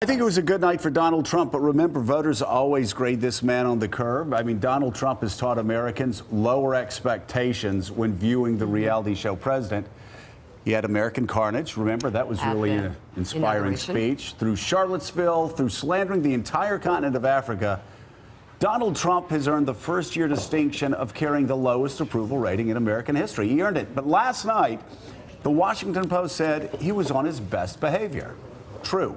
I think it was a good night for Donald Trump, but remember, voters always grade this man on the curve. I mean, Donald Trump has taught Americans lower expectations when viewing the reality show president. He had American carnage. Remember, that was really an inspiring speech. Through Charlottesville, through slandering the entire continent of Africa, Donald Trump has earned the first-year distinction of carrying the lowest approval rating in American history. He earned it. But last night, the Washington Post said he was on his best behavior. True.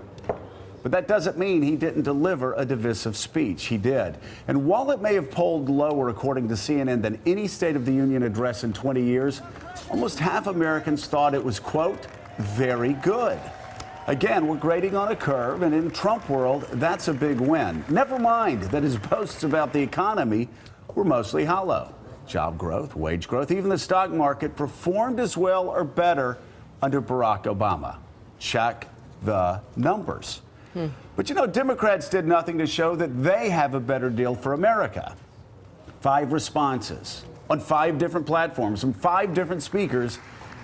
But that doesn't mean he didn't deliver a divisive speech. He did. And while it may have polled lower, according to CNN, than any State of the Union address in 20 years, almost half Americans thought it was, quote, very good. Again, we're grading on a curve, and in Trump world, that's a big win. Never mind that his boasts about the economy were mostly hollow. Job growth, wage growth, even the stock market performed as well or better under Barack Obama. Check the numbers. But you know, Democrats did nothing to show that they have a better deal for America. 5 responses on 5 different platforms from 5 different speakers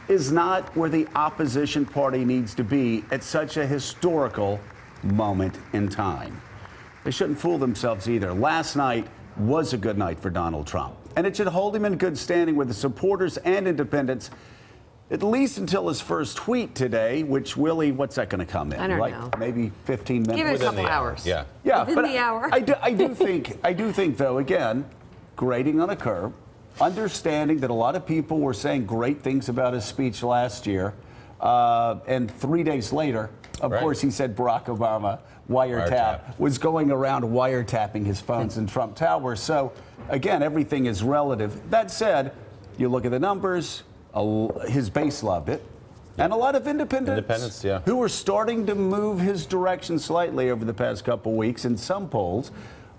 is not where the opposition party needs to be at such a historical moment in time. They shouldn't fool themselves either. Last night was a good night for Donald Trump, and it should hold him in good standing with the supporters and independents, at least until his first tweet today, which, Willie, what's that going to come in? I don't know. Maybe 15 minutes. Give it a couple hours. Yeah, within but the hour. I do think, though, again, grading on a curve, understanding that a lot of people were saying great things about his speech last year, and 3 days later, of course, he said Barack Obama wiretap was going around wiretapping his phones in Trump Tower. So, again, everything is relative. That said, you look at the numbers. His base loved it, and a lot of independents who were starting to move his direction slightly over the past couple weeks in some polls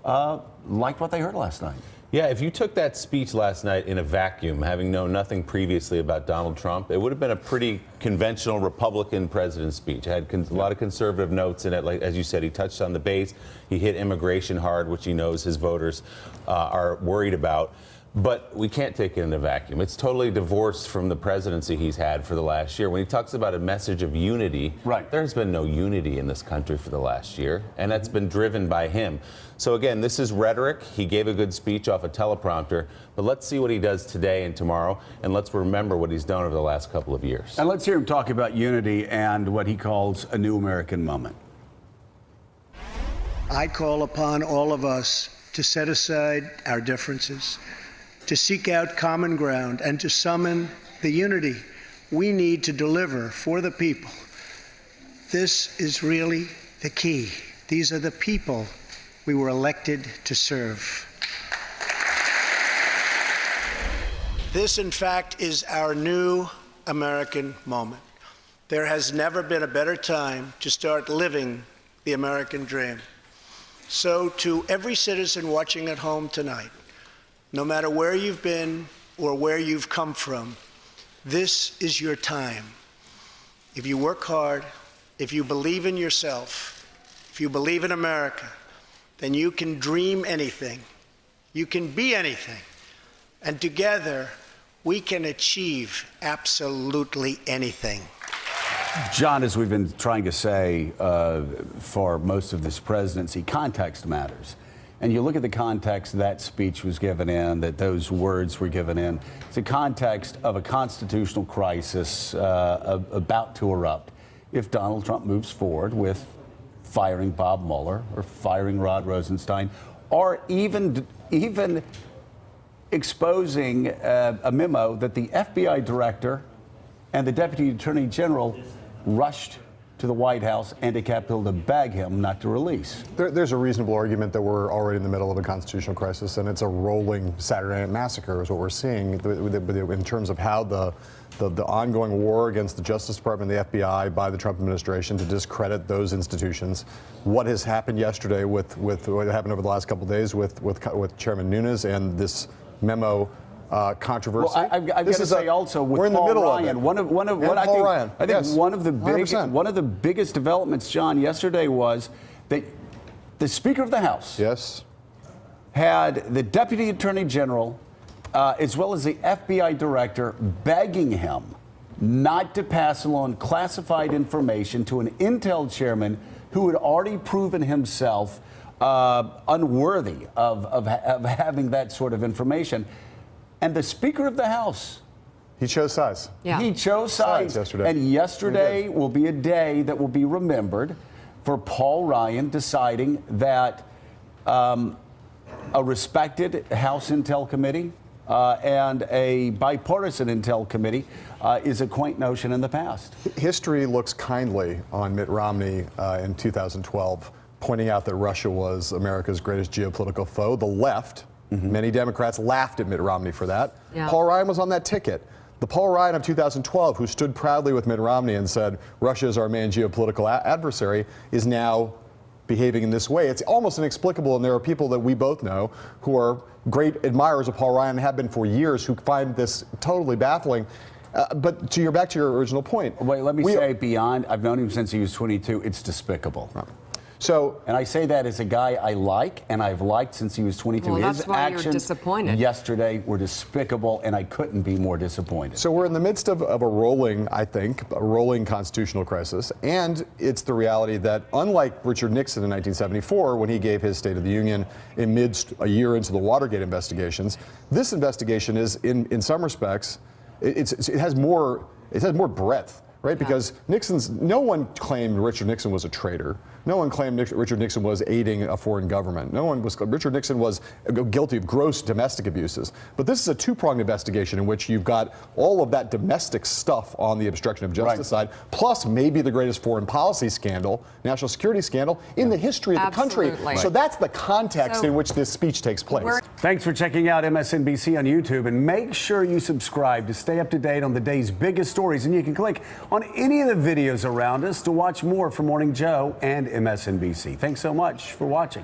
liked what they heard last night. Yeah, if you took that speech last night in a vacuum, having known nothing previously about Donald Trump, it would have been a pretty conventional Republican president's speech. It had a lot of conservative notes in it. Like, as you said, he touched on the base. He hit immigration hard, which he knows his voters are worried about. But we can't take it in a vacuum. It's totally divorced from the presidency he's had for the last year. When he talks about a message of unity, there's been no unity in this country for the last year, and that's been driven by him. So again, this is rhetoric. He gave a good speech off a teleprompter, but let's see what he does today and tomorrow, and let's remember what he's done over the last couple of years. And let's hear him talk about unity and what he calls a new American moment. I call upon all of us to set aside our differences, to seek out common ground, and to summon the unity we need to deliver for the people. This is really the key. These are the people we were elected to serve. This, in fact, is our new American moment. There has never been a better time to start living the American dream. So to every citizen watching at home tonight, no matter where you've been or where you've come from, this is your time. If you work hard, if you believe in yourself, if you believe in America, then you can dream anything. You can be anything. And together, we can achieve absolutely anything. John, as we've been trying to say for most of this presidency, context matters. And you look at the context that speech was given in, that those words were given in. It's a context of a constitutional crisis about to erupt if Donald Trump moves forward with firing Bob Mueller or firing Rod Rosenstein, or even exposing a memo that the FBI director and the Deputy Attorney General rushed to the White House and to Capitol to beg him not to release. There's a reasonable argument that we're already in the middle of a constitutional crisis, and it's a rolling Saturday Night Massacre is what we're seeing in terms of how the ongoing war against the Justice Department and the FBI by the Trump administration to discredit those institutions. What has happened yesterday with what happened over the last couple of days with Chairman Nunes and this memo controversy. Well, I've got to say also with we're in the Paul middle Ryan, of it. I think Yes. one of the 100%. one of the biggest developments, John, yesterday was that the Speaker of the House had the Deputy Attorney General as well as the FBI Director begging him not to pass along classified information to an Intel chairman who had already proven himself unworthy of having that sort of information. And the Speaker of the House, he chose sides. Yeah. he chose sides yesterday. And yesterday will be a day that will be remembered for Paul Ryan deciding that a respected House Intel Committee and a bipartisan Intel Committee is a quaint notion in the past. History looks kindly on Mitt Romney in 2012, pointing out that Russia was America's greatest geopolitical foe. The left, many Democrats laughed at Mitt Romney for that. Yeah. Paul Ryan was on that ticket. The Paul Ryan of 2012, who stood proudly with Mitt Romney and said, Russia is our main geopolitical adversary, is now behaving in this way. It's almost inexplicable, and there are people that we both know who are great admirers of Paul Ryan and have been for years who find this totally baffling. But back to your original point. Wait, let me say beyond, I've known him since he was 22, it's despicable. So, and I say that as a guy I like, and I've liked since he was 22. Well, His that's why you're actions disappointed. yesterday were despicable, and I couldn't be more disappointed. So we're in the midst of a rolling, I think, a rolling constitutional crisis. And it's the reality that unlike Richard Nixon in 1974, when he gave his State of the Union amidst a year into the Watergate investigations, this investigation is, in some respects, it has more breadth. Right, because no one claimed Richard Nixon was a traitor. No one claimed Richard Nixon was aiding a foreign government. Richard Nixon was guilty of gross domestic abuses. But this is a two-pronged investigation in which you've got all of that domestic stuff on the obstruction of justice side, plus maybe the greatest foreign policy scandal, national security scandal, in the history of the country. So that's the context in which this speech takes place. Thanks for checking out MSNBC on YouTube, and make sure you subscribe to stay up to date on the day's biggest stories. And you can click on any of the videos around us to watch more from Morning Joe and MSNBC. Thanks so much for watching.